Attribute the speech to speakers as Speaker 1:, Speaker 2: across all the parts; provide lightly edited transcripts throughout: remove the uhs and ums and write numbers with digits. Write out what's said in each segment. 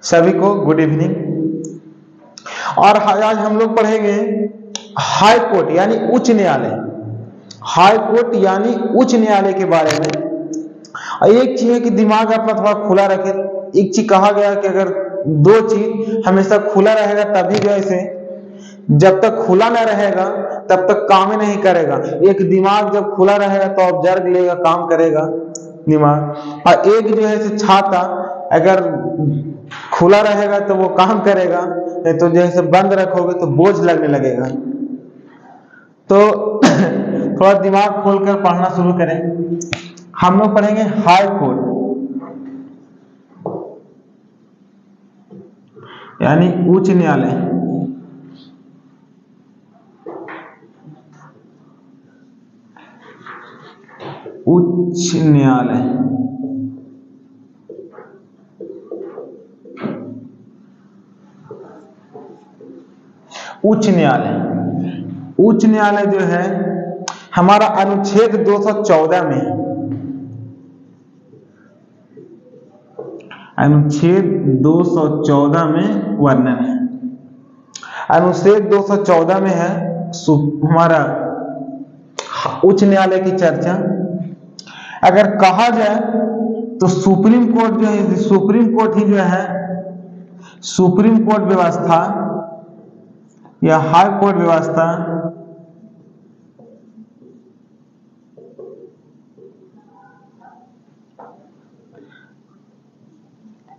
Speaker 1: सभी को good evening. और आज हम लोग पढ़ेंगे हाई कोर्ट यानी उच्च न्यायालय। हाई कोर्ट यानी उच्च न्यायालय के बारे में। और एक चीज है कि दिमाग अपना थोड़ा खुला रखे। एक चीज कहा गया कि अगर दो चीज हमेशा खुला रहेगा तभी जो है जब तक खुला ना रहेगा तब तक काम ही नहीं करेगा। एक दिमाग जब खुला रहेगा तो ऑब्जर्व लेगा, काम करेगा दिमाग। और एक जो है छाता अगर खुला रहेगा तो वो काम करेगा, नहीं तो जैसे बंद रखोगे तो बोझ लगने लगेगा। तो थोड़ा दिमाग खोलकर पढ़ना शुरू करें। हम लोग पढ़ेंगे हाई कोर्ट यानी उच्च न्यायालय। उच्च न्यायालय उच्च न्यायालय उच्च न्यायालय जो है हमारा अनुच्छेद 214 में है। अनुच्छेद 214 में वर्णन है। अनुच्छेद 214 में है हमारा उच्च न्यायालय की चर्चा। अगर कहा जाए तो सुप्रीम कोर्ट जो है, सुप्रीम कोर्ट ही जो है सुप्रीम कोर्ट व्यवस्था या हाई कोर्ट व्यवस्था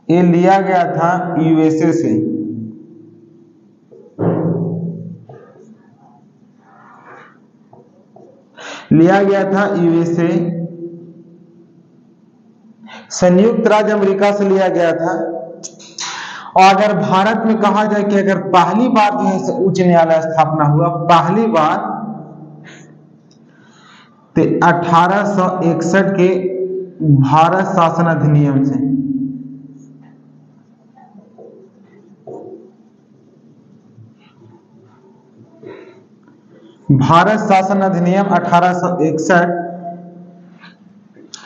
Speaker 1: ये लिया गया था यूएसए से। लिया गया था यूएसए, संयुक्त राज्य अमेरिका से लिया गया था। और अगर भारत में कहा जाए कि अगर पहली बार जो है उच्च न्यायालय स्थापना हुआ पहली बार तो 1861 के भारत शासन अधिनियम से। भारत शासन अधिनियम 1861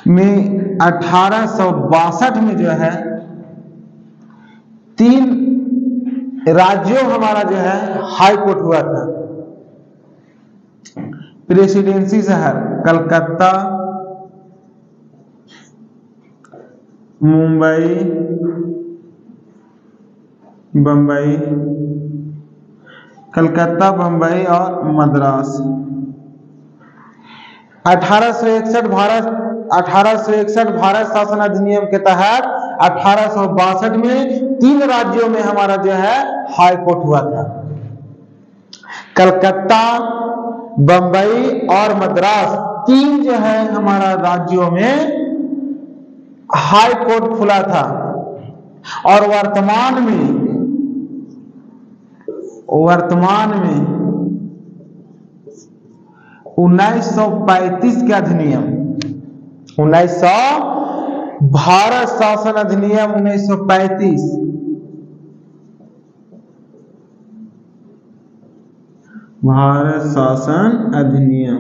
Speaker 1: में 1862 में जो है 3 राज्यों हमारा जो है हाई कोर्ट हुआ था। प्रेसिडेंसी शहर कलकत्ता, मुंबई, बंबई, कलकत्ता, बंबई और मद्रास। 1861 भारत शासन अधिनियम के तहत 1862 में 3 राज्यों में हमारा जो है हाई कोर्ट हुआ था। कलकत्ता, बंबई और मद्रास 3 जो है हमारा राज्यों में हाई कोर्ट खुला था। और वर्तमान में 1935 के अधिनियम 1900 भारत शासन अधिनियम 1935 भारत शासन अधिनियम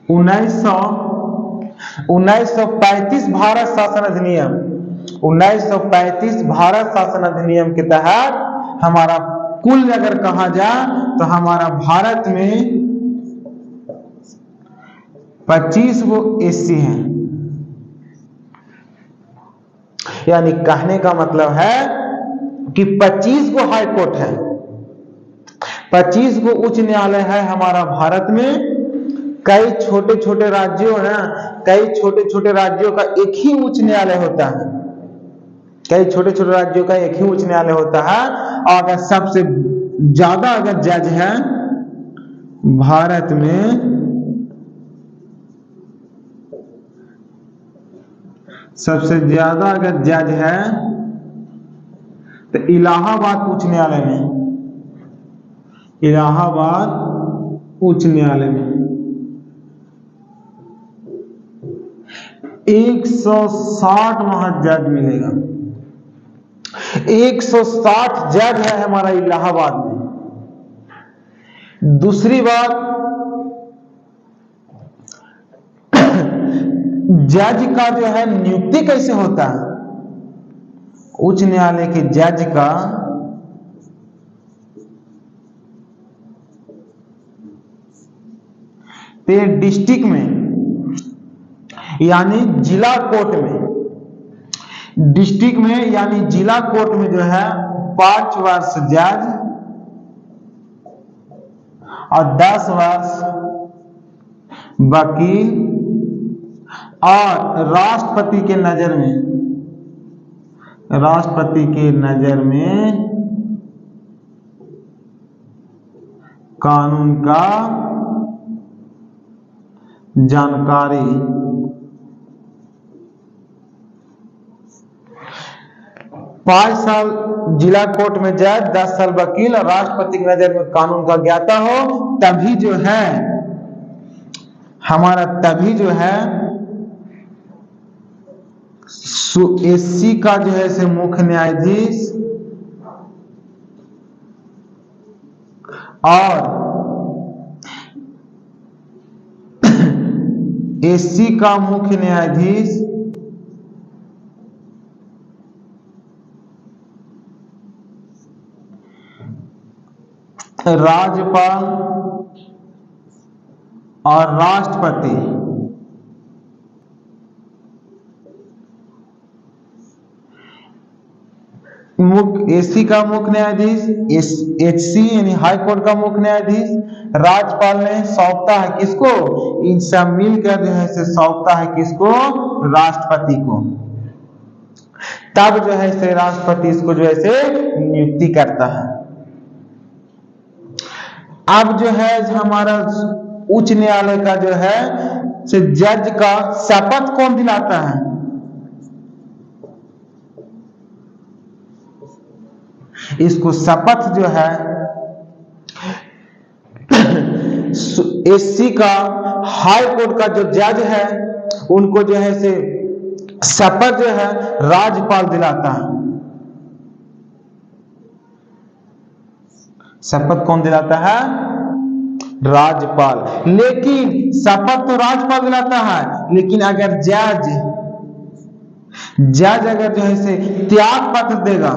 Speaker 1: 1935 भारत शासन अधिनियम 1935 भारत शासन अधिनियम के तहत हमारा कुल अगर कहा जाए तो हमारा भारत में 25 गो एससी हैं। यानी कहने का मतलब है कि 25 गो हाई कोर्ट है, 25 गो उच्च न्यायालय है हमारा भारत में। कई छोटे छोटे राज्यों है, कई छोटे छोटे राज्यों का एक ही उच्च न्यायालय होता है। कई छोटे छोटे राज्यों का एक ही उच्च न्यायालय होता है। और अगर सबसे ज्यादा अगर जज है भारत में, सबसे ज्यादा अगर जज है तो इलाहाबाद उच्च न्यायालय में, इलाहाबाद उच्च न्यायालय में 160 वहां जज मिलेगा। 160 जज है हमारा इलाहाबाद में। दूसरी बात, जज का जो है नियुक्ति कैसे होता है? उच्च न्यायालय के जज का डिस्ट्रिक्ट में यानी जिला कोर्ट में, डिस्ट्रिक्ट में यानी जिला कोर्ट में जो है 5 वर्ष जज और 10 वर्ष वकील, और राष्ट्रपति के नजर में कानून का जानकारी। 5 साल जिला कोर्ट में जज, 10 साल वकील और राष्ट्रपति की नजर में कानून का ज्ञाता हो, तभी जो है हमारा एससी का जो है से मुख्य न्यायाधीश और एससी का मुख्य न्यायाधीश राज्यपाल और राष्ट्रपति एससी का मुख्य न्यायाधीश, एचसी यानी हाई कोर्ट का मुख्य न्यायाधीश, राज्यपाल ने सौंपता है किसको? इन सब मिलकर जो है से सौंपता है किसको? राष्ट्रपति को। तब जो है से राष्ट्रपति इसको जो है से नियुक्ति करता है। अब जो है हमारा उच्च न्यायालय का जो है से जज का शपथ कौन दिलाता है? इसको शपथ जो है एससी का हाई कोर्ट का जो जज है उनको जो है से शपथ जो है राज्यपाल दिलाता है। शपथ कौन दिलाता है? राज्यपाल। लेकिन शपथ तो राज्यपाल दिलाता है, लेकिन अगर जज अगर जो है से त्याग पत्र देगा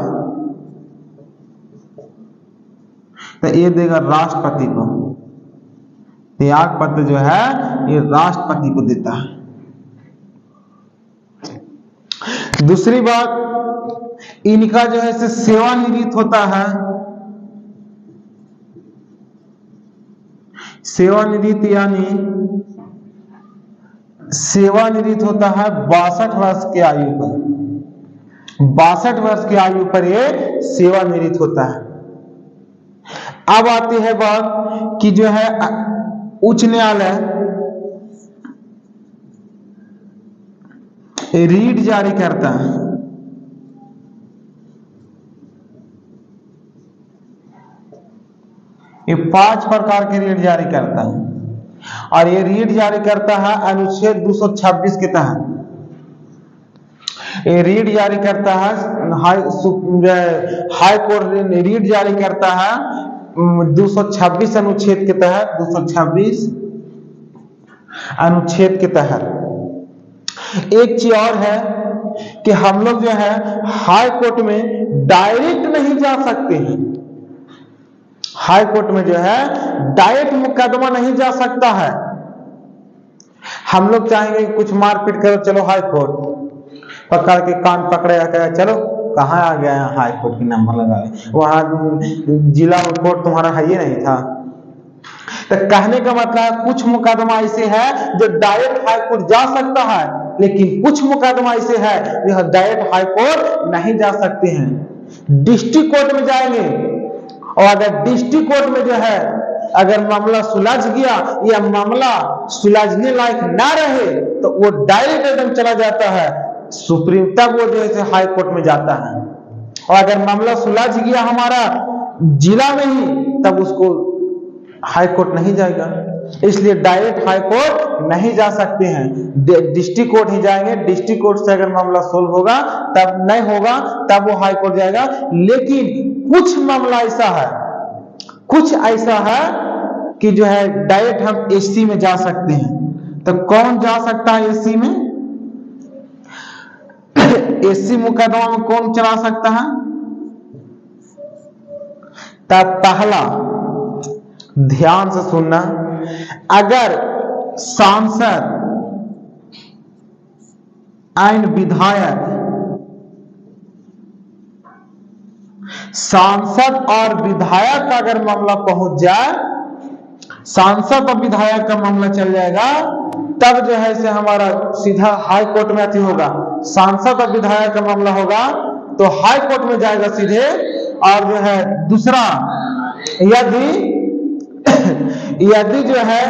Speaker 1: तो ये देगा राष्ट्रपति को। त्याग पत्र जो है ये राष्ट्रपति को देता है। दूसरी बात, इनका जो है सेवानिवृत्त होता है। सेवानिवृत्त यानी सेवानिवृत्त होता है 62 वर्ष की आयु पर। 62 वर्ष की आयु पर ये सेवानिवृत्त होता है। अब आती है बात कि जो है उच्च न्यायालय रीट जारी करता है। ये 5 प्रकार के रीट जारी करता है, और ये रीट जारी करता है अनुच्छेद 226 के तहत। ये रीट जारी करता है हाई कोर्ट रीट जारी करता है 226 अनुच्छेद के तहत, 226 अनुच्छेद के तहत। एक चीज और है कि हम लोग जो है हाई कोर्ट में डायरेक्ट नहीं जा सकते हैं। हाई कोर्ट में जो है डायरेक्ट मुकदमा नहीं जा सकता है। हम लोग चाहेंगे कुछ मारपीट करो, चलो हाई कोर्ट, पकड़ के कान पकड़े कर चलो कहाँ आ गया हाई कोर्ट की नंबर लगा, वहां जिला कोर्ट तुम्हारा है ही नहीं था। तो कहने का मतलब कुछ मुकदमा ऐसे है जो डायरेक्ट हाई कोर्ट जा सकता है, लेकिन कुछ मुकदमा ऐसे है जो डायरेक्ट हाई कोर्ट नहीं जा सकते हैं। डिस्ट्रिक्ट कोर्ट में जाएंगे, और अगर डिस्ट्रिक्ट कोर्ट में जो है अगर मामला सुलझ गया या मामला सुलझने लायक ना रहे तो वो डायरेक्ट एकदम चला जाता है सुप्रीम, तब वो जो है हाई कोर्ट में जाता है। और अगर मामला सुलझ गया हमारा जिला में ही, तब उसको हाई कोर्ट नहीं जाएगा। इसलिए डायरेक्ट हाई कोर्ट नहीं जा सकते हैं, डिस्ट्रिक्ट कोर्ट ही जाएंगे। डिस्ट्रिक्ट कोर्ट से अगर मामला सोल्व होगा, तब नहीं होगा तब वो हाई कोर्ट जाएगा। लेकिन कुछ मामला ऐसा है, कुछ ऐसा है कि जो है डायरेक्ट हम एससी में जा सकते हैं। तो कौन जा सकता है एससी में? ऐसी मुकदमा में कौन चला सकता है? तब पहला, ध्यान से सुनना, अगर सांसद एंड विधायक, सांसद और विधायक का अगर मामला पहुंच जाए, सांसद और विधायक का मामला चल जाएगा, तब जो है से हमारा सीधा हाई कोर्ट में अति होगा। सांसद और विधायक का मामला होगा तो हाई कोर्ट में जाएगा सीधे। और जो है दूसरा, यदि जो है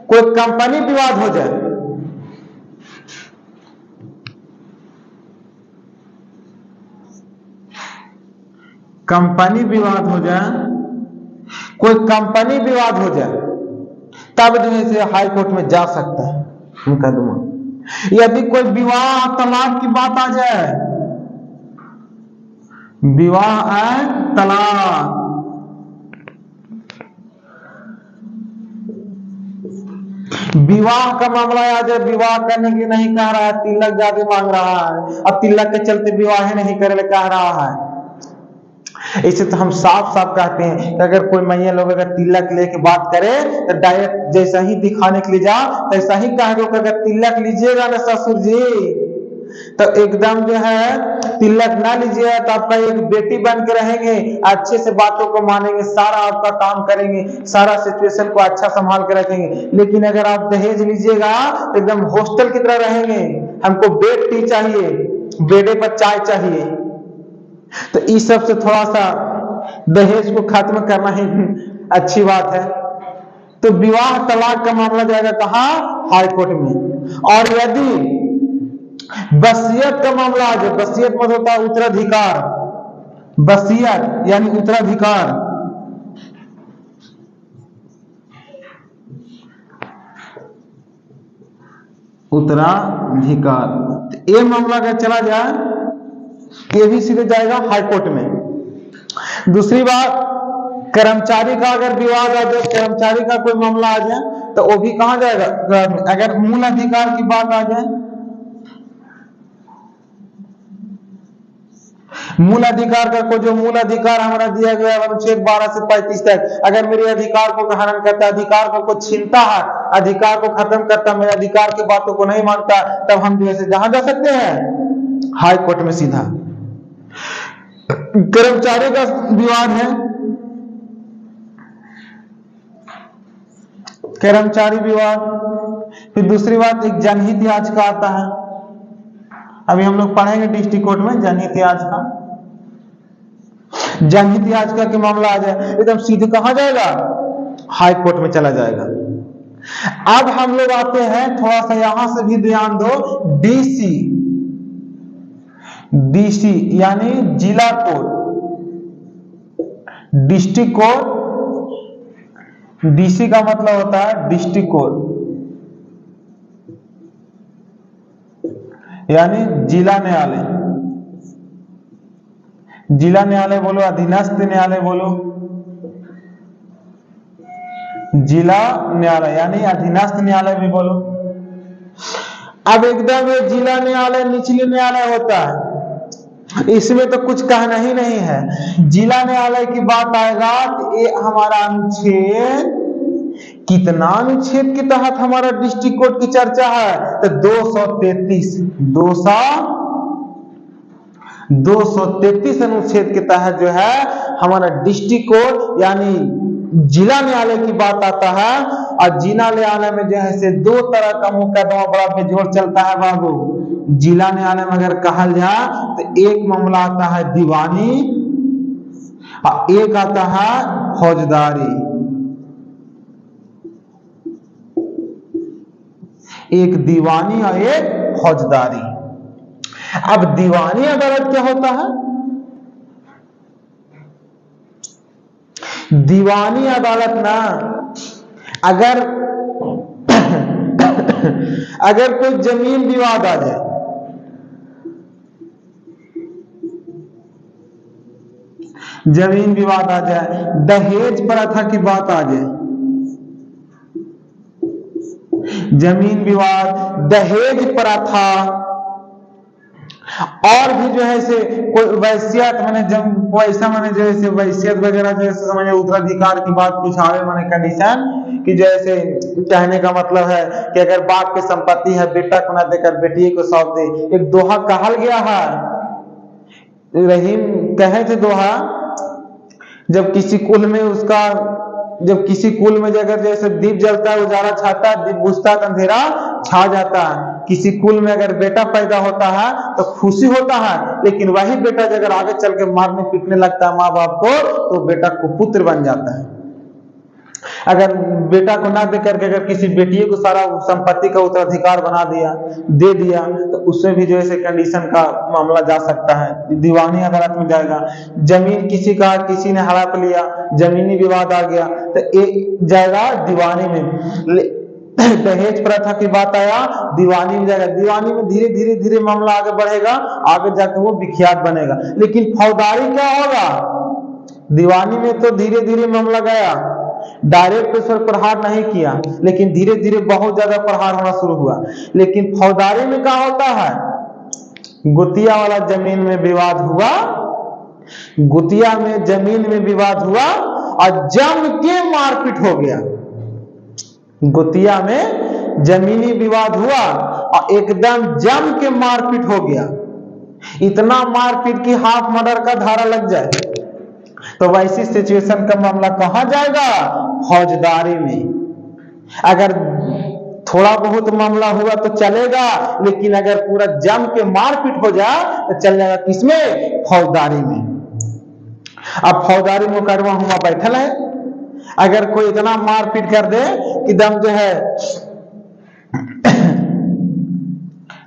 Speaker 1: कोई कंपनी विवाद हो जाए, कंपनी विवाद हो जाए, कोई कंपनी विवाद हो जाए, तब जो है से हाई कोर्ट में जा सकता है मुकदमा। यदि कोई विवाह तलाक की बात आ जाए, विवाह एंड तलाक, विवाह का मामला आ जाए, विवाह करने की नहीं कह रहा है, तिलक ज्यादा मांग रहा है, अब तिलक के चलते विवाह नहीं करे कह रहा है। इसे तो हम साफ साफ कहते हैं कि अगर कोई मैया लोग अगर तिलक लेके बात करे तो डायरेक्ट जैसा ही दिखाने के लिए जाओ तैसा ही कह दो कि अगर तिलक लीजिएगा ना ससुर जी, तो एकदम जो है तिलक ना लीजिएगा तो आपका एक बेटी बन के रहेंगे, अच्छे से बातों को मानेंगे, सारा आपका काम करेंगे, सारा सिचुएशन को अच्छा संभाल के रखेंगे। लेकिन अगर आप दहेज लीजिएगा तो एकदम हॉस्टल की तरह रहेंगे, हमको बेड टी चाहिए, बेडे पर चाय चाहिए। तो इस सब से थोड़ा सा दहेज को खत्म करना ही अच्छी बात है। तो विवाह तलाक का मामला जाएगा कहां? हाई कोर्ट में। और यदि वसीयत का मामला आ जाए, वसीयत मतलब होता है उत्तराधिकार, वसीयत यानी उत्तराधिकार, उत्तराधिकार, ये मामला अगर चला जाए ये भी सीधे जाएगा हाई कोर्ट में। दूसरी बात, कर्मचारी का अगर विवाद आ जाए, कर्मचारी का कोई मामला आ जाए तो वो भी कहां जाएगा? अगर मूल अधिकार की बात आ जाए, मूल अधिकार का कोई जो मूल अधिकार हमारा दिया गया अनुच्छेद 12 से 35 तक, अगर मेरे अधिकार को हनन करता, अधिकार को कुछ छीनता है, अधिकार को खत्म करता, मेरे अधिकार की बातों को नहीं मानता, तब हम जैसे जहां जा सकते हैं? हाई कोर्ट में सीधा। कर्मचारी का विवाद है, कर्मचारी विवाद। फिर दूसरी बात, एक जनहित याचिका आता है, अभी हम लोग पढ़ेंगे डिस्ट्रिक्ट कोर्ट में जनहित याचिका। जनहित याचिका के मामला आ जाए एकदम सीधे कहां जाएगा? हाई कोर्ट में चला जाएगा। अब हम लोग आते हैं, थोड़ा सा यहां से भी ध्यान दो, डीसी, डीसी यानी जिला कोर्ट, डिस्ट्रिक्ट कोर्ट, डीसी का मतलब होता है डिस्ट्रिक्ट कोर्ट यानी जिला न्यायालय। जिला न्यायालय बोलो, अधीनस्थ न्यायालय बोलो, जिला न्यायालय यानी अधीनस्थ न्यायालय भी बोलो। अब एकदम ये जिला न्यायालय निचले न्यायालय होता है, इसमें तो कुछ कहना ही नहीं है। जिला न्यायालय की बात आएगा तो ये हमारा अनुच्छेद, कितना अनुच्छेद के तहत हमारा डिस्ट्रिक्ट कोर्ट की चर्चा है? तो 233 अनुच्छेद के तहत जो है हमारा डिस्ट्रिक्ट कोर्ट यानी जिला न्यायालय की बात आता है। और जिला न्यायालय में जो है से दो तरह का मुकदमा बड़ा बेजोड़ चलता है बाबू। जिला न्यायालय में अगर कहा जाए तो एक मामला आता है दीवानी और एक आता है फौजदारी। एक दीवानी और एक फौजदारी। अब दीवानी अदालत क्या होता है? दीवानी अदालत ना, अगर कोई जमीन विवाद आ जाए, जमीन विवाद आ जाए, दहेज प्रथा की बात आ जाए, जमीन विवाद, दहेज प्रथा, और भी जो है से कोई वैश्यत मैंने जब वैसा मैंने जो है वैश्यत वगैरह जो है समझे उत्तराधिकार की बात कुछ आवे मैंने कंडीशन कि जैसे कहने का मतलब है कि अगर बाप की संपत्ति है बेटा को ना देकर बेटी को सौंप दे। एक दोहा कहल गया है, रहीम कहे थे दोहा, जब किसी कुल में अगर जैसे दीप जलता है उजाला छाता है, दीप बुझता है अंधेरा छा जाता है। किसी कुल में अगर बेटा पैदा होता है तो खुशी होता है, लेकिन वही बेटा अगर आगे चल के मारने पीटने लगता है माँ बाप को तो बेटा कुपुत्र बन जाता है। अगर बेटा को ना दे करके अगर किसी बेटी को सारा संपत्ति का उत्तराधिकार बना दिया दे दिया तो उसमें भी जो है कंडीशन का मामला जा सकता है, दीवानी अदालत में जाएगा। जमीन किसी ने हड़प लिया, जमीनी विवाद आ गया तो एक जाएगा दीवानी में। दहेज प्रथा की बात आया दीवानी में जाएगा, दीवानी में धीरे धीरे धीरे मामला आगे बढ़ेगा, आगे जाकर वो विख्यात बनेगा। लेकिन फौजदारी क्या होगा, दीवानी में तो धीरे धीरे मामला गया, डायरेक्ट उस पर प्रहार नहीं किया, लेकिन धीरे धीरे बहुत ज्यादा प्रहार होना शुरू हुआ। लेकिन फौजदारी में क्या होता है, गुतिया वाला जमीन में विवाद हुआ, गुतिया में जमीन में विवाद हुआ और जम के मारपीट हो गया। गुतिया में जमीनी विवाद हुआ और एकदम जम के मारपीट हो गया, इतना मारपीट की हाफ मर्डर का धारा लग जाए तो वैसी सिचुएशन का मामला कहां जाएगा, फौजदारी में। अगर थोड़ा बहुत मामला हुआ तो चलेगा, लेकिन अगर पूरा जम के मारपीट हो जाए तो चल जाएगा किसमें, फौजदारी में। अब फौजदारी मुकदमा हुआ बैठल है, अगर कोई इतना मारपीट कर दे कि दम जो है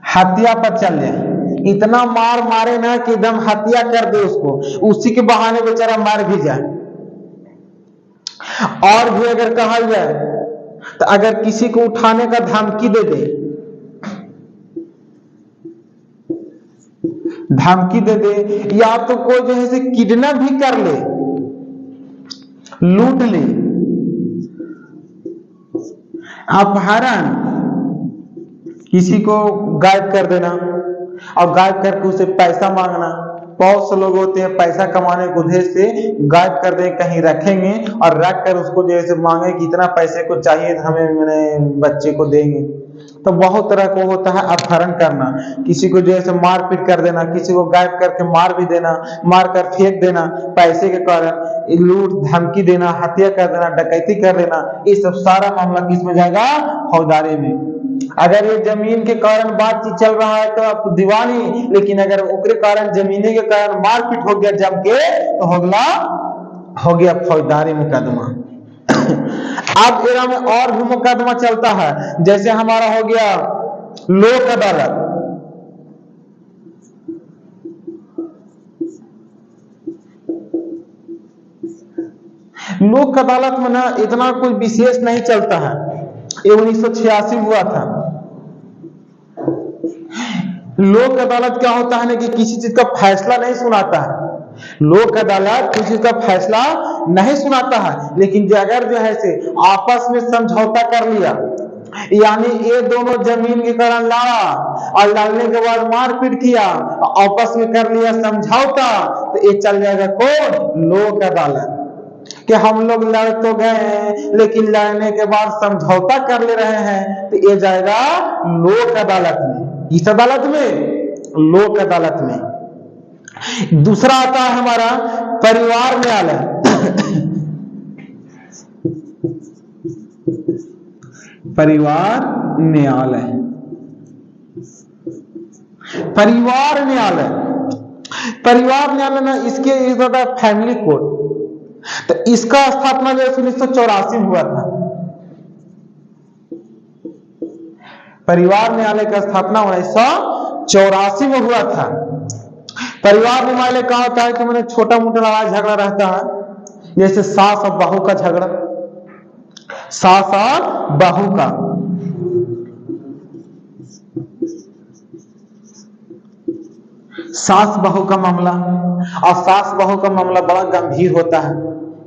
Speaker 1: हत्या पर चल जाए, इतना मार मारे ना कि एकदम हत्या कर दे उसको, उसी के बहाने बेचारा मार भी जाए। और भी अगर कहा जाए तो अगर किसी को उठाने का धमकी दे दे, या तो कोई जो है किडनैप भी कर ले, लूट ले, अपहरण, किसी को गायब कर देना और गायब करके उसे पैसा मांगना। बहुत से लोग होते हैं पैसा कमाने के उद्देश्य से गायब कर दे, कहीं रखेंगे और रख कर उसको जैसे मांगे कि इतना पैसे को चाहिए हमें, मैंने बच्चे को देंगे। तो बहुत तरह को होता है अपहरण करना, किसी को जैसे मारपीट कर देना, किसी को गायब करके मार भी देना, मार कर फेंक देना पैसे के कारण, लूट धमकी देना, हत्या कर देना, डकैती कर देना, ये सब सारा मामला किस में जाएगा, फौजदारी में। अगर ये जमीन के कारण बातचीत चल रहा है तो आप दीवानी, लेकिन अगर ओकरे कारण जमीने के कारण मारपीट हो गया जम के तो हो गया फौजदारी मुकदमा। अब एरा में और भी मुकदमा चलता है, जैसे हमारा हो गया लोक अदालत। लोक अदालत में ना इतना कोई विशेष नहीं चलता है, ये 1986 हुआ था। लोक अदालत क्या होता है ना कि किसी चीज का फैसला नहीं सुनाता है, लोक अदालत किसी चीज का फैसला नहीं सुनाता है, लेकिन अगर जो है से आपस में समझौता कर लिया, यानी ये दोनों जमीन के कारण लड़ा और लड़ने के बाद मारपीट किया, आपस में कर लिया समझौता, तो ये चल जाएगा कौन, लोक अदालत। कि हम लोग लड़ तो गए हैं लेकिन लड़ने के बाद समझौता कर ले रहे हैं, तो ये जाएगा लोक अदालत में। इस अदालत में, लोक अदालत में। दूसरा आता है हमारा परिवार न्यायालय। परिवार न्यायालय, परिवार न्यायालय, परिवार न्यायालय ना इसके फैमिली कोर्ट, तो इसका स्थापना जो 1984 में हुआ था। परिवार न्यायालय का स्थापना 1984 में हुआ था। परिवार न्यायालय कहा होता है कि मैंने छोटा मोटा लड़ाई झगड़ा रहता है, जैसे सास और बहू का झगड़ा, सास और बहू का, सास बहू का मामला, और सास बहू का मामला बड़ा गंभीर होता है,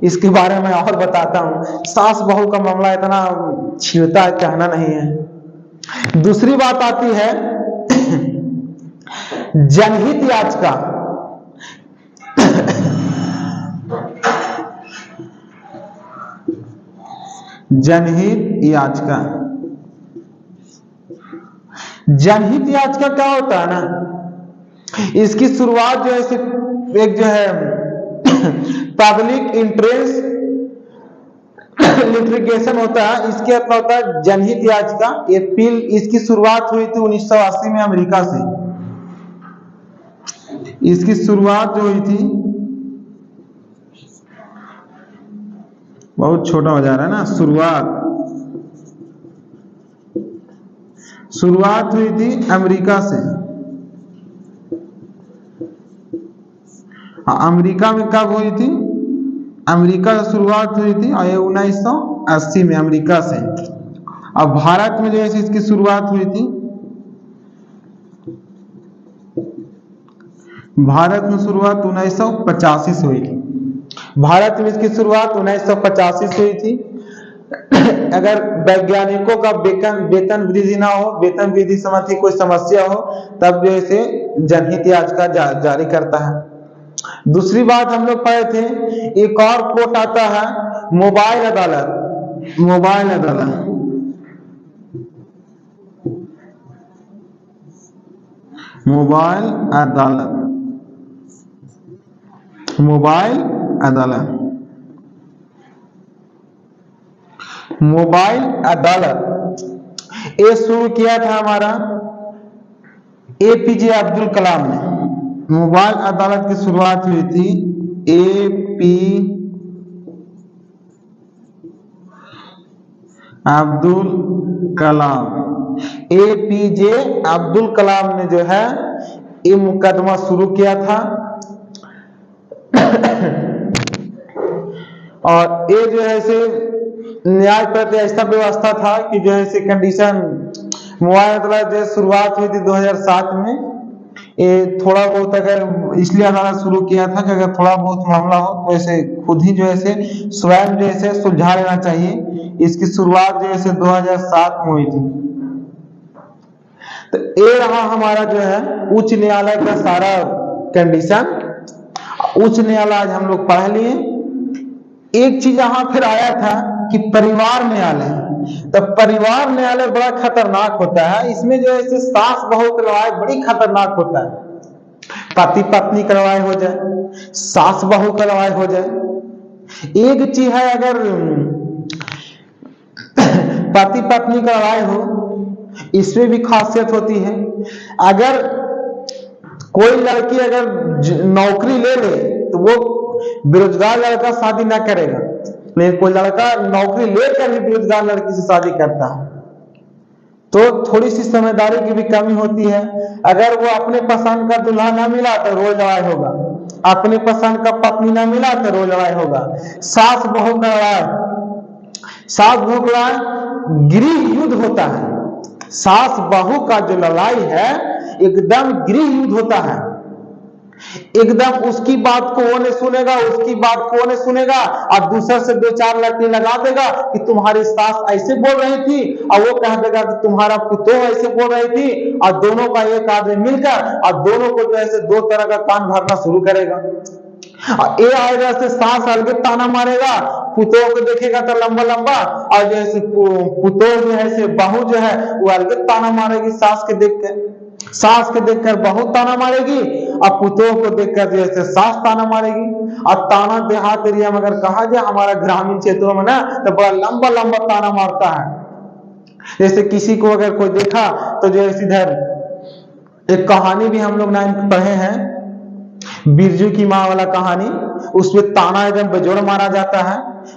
Speaker 1: इसके बारे में और बताता हूं। सास बहू का मामला इतना छिड़ता है कहना नहीं है। दूसरी बात आती है जनहित याचिका, जनहित याचिका, जनहित याचिका क्या होता है ना, इसकी शुरुआत जो है एक जो है पब्लिक इंटरेस्ट लिटिगेशन होता है, इसके अपना होता है जनहित याचिका। ये बिल इसकी शुरुआत हुई थी 1980 में अमेरिका से। इसकी शुरुआत जो हुई थी, बहुत छोटा हो जा रहा है ना, शुरुआत हुई थी अमेरिका से। अमेरिका में कब हुई थी? अमेरिका से शुरुआत हुई थी 1980 में अमेरिका से। अब भारत में जो है इसकी शुरुआत हुई थी, भारत में शुरुआत 1985 से हुई थी। भारत में इसकी शुरुआत 1985 से हुई थी। अगर वैज्ञानिकों का वेतन वृद्धि ना हो, वेतन वृद्धि संबंधी कोई समस्या हो, तब जो है जनहित याचिका जारी करता है। दूसरी बात हम लोग पढ़े थे, एक और कोर्ट आता है मोबाइल अदालत। मोबाइल अदालत, मोबाइल अदालत, मोबाइल अदालत, मोबाइल अदालत ये शुरू किया था हमारा एपीजे अब्दुल कलाम ने। मोबाइल अदालत की शुरुआत हुई थी एपीजे अब्दुल कलाम ने जो है ये मुकदमा शुरू किया था। और ये जो है से न्याय प्रति ऐसा व्यवस्था था कि जो है से कंडीशन, मोबाइल अदालत जो शुरुआत हुई थी 2007 में। ये थोड़ा बहुत अगर इसलिए अदालत शुरू किया था कि अगर थोड़ा बहुत मामला हो तो ऐसे खुद ही जो है स्वयं जो है सुलझा लेना चाहिए। इसकी शुरुआत जो है 2007 में हुई थी। तो ये रहा हमारा जो है उच्च न्यायालय का सारा कंडीशन। उच्च न्यायालय आज हम लोग पढ़ लिए। एक चीज यहाँ फिर आया था कि परिवार न्यायालय। तो परिवार न्यायालय बड़ा खतरनाक होता है। इसमें जो है सास बहू की लड़ाई बड़ी खतरनाक होता है। पति पत्नी की लड़ाई हो जाए, सास बहू की लड़ाई हो जाए। एक चीज है, अगर पति पत्नी की लड़ाई हो, इसमें भी खासियत होती है। अगर कोई लड़की अगर नौकरी ले ले तो वो बेरोजगार लड़का शादी ना करेगा, लेकिन कोई लड़का नौकरी लेकर भी बेरोजगार लड़की से शादी करता है तो थोड़ी सी समझदारी की भी कमी होती है। अगर वो अपने पसंद का दूल्हा ना मिला तो रोज लड़ाई होगा, अपने पसंद का पत्नी ना मिला तो रोज लड़ाई होगा। सास बहू का लड़ाई, सास बहू का लड़ाई गृह युद्ध होता है। सास बहू का जो लड़ाई है एकदम गृह युद्ध होता है। एकदम उसकी बात को वो नहीं सुनेगा, उसकी बात को वो नहीं सुनेगा, और दूसरे से दो चार लड़के लगा देगा कि तुम्हारी सास ऐसे बोल रही थी, और वो कह देगा कि तुम्हारा पुतोह ऐसे बोल रही थी, और दोनों का एक आदमी मिलकर और दोनों को जो है दो तरह का कान भरना शुरू करेगा। और ये आएगा से सास अलग ताना मारेगा, पुतोह को देखेगा तो लंबा लंबा, और जैसे पुतोह जो है बहू जो है वो अलग ताना मारेगी सास के देख के। सास के देखकर बहू ताना मारेगी और पुतोह को देखकर जैसे सास ताना मारेगी। और ताना देहात एरिया में अगर कहा जाए, हमारा ग्रामीण क्षेत्रों में ना, तो बड़ा लंबा लंबा ताना मारता है। जैसे किसी को अगर कोई देखा तो जो इधर एक कहानी भी हम लोग नाइन पढ़े हैं, बिरजू की माँ वाला कहानी। उसमें ताना एकदम बेजोड़ मारा जाता है।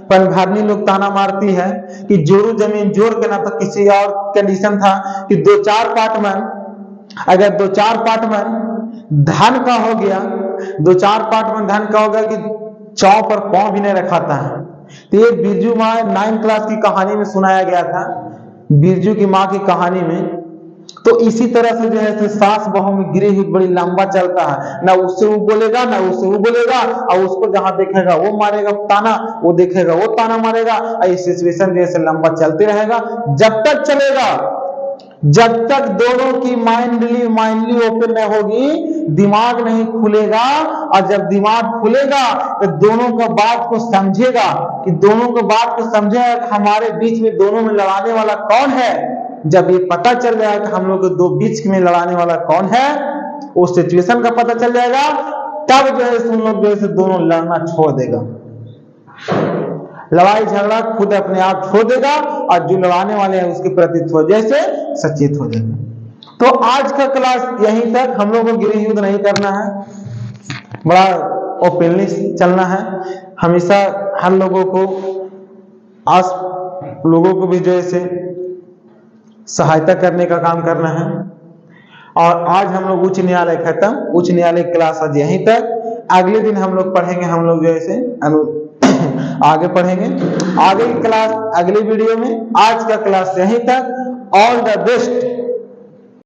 Speaker 1: पनघरनी लोग ताना मारती है कि जोरू जमीन जोड़ के ना, तो किसी और कंडीशन था कि दो चार पार्ट में, अगर दो चार पार्ट में धन का हो गया, दो चार पार्ट में धन का हो गया कि चौ पर पांव भी नहीं रखाता है। तो ये बिरजू माँ 9 क्लास की कहानी में सुनाया गया था, बिरजू की माँ की कहानी में। तो इसी तरह से जो है सास बहू में गृह युद्ध बड़ी लंबा चलता है। ना उससे वो बोलेगा, ना उससे वो बोलेगा, और उसको जहां देखेगा वो मारेगा ताना, वो देखेगा वो ताना मारेगा। ये सिचुएशन जैसे लंबा चलते रहेगा। जब तक चलेगा जब तक दोनों की माइंडली ओपन नहीं होगी, दिमाग नहीं खुलेगा। और जब दिमाग खुलेगा तो दोनों का बात को समझेगा, कि दोनों को बात को समझेगा कि हमारे बीच में दोनों में लड़ाने वाला कौन है। जब ये पता चल जाएगा कि हम लोग के दो बीच में लड़ाने वाला कौन है, उस सिचुएशन का पता चल जाएगा, तब जो है तुम लोग जो है दोनों लड़ना छोड़ देगा। लड़ाई झगड़ा खुद अपने आप छोड़ देगा और जो लड़ाने वाले हैं उसके प्रति थोड़े से सचेत हो जाएगा। तो आज का क्लास यहीं तक। हम लोगों को गृह युद्ध नहीं करना है, बड़ा ओपनली चलना है। हमेशा हर लोगों को आस लोगों को भी जो है सहायता करने का काम करना है। और आज हम लोग उच्च न्यायालय खत्म, उच्च न्यायालय क्लास आज यहीं तक। अगले दिन हम लोग पढ़ेंगे, हम लोग जैसे आगे पढ़ेंगे, आगे की क्लास अगली वीडियो में। आज का क्लास यहीं तक। All the best.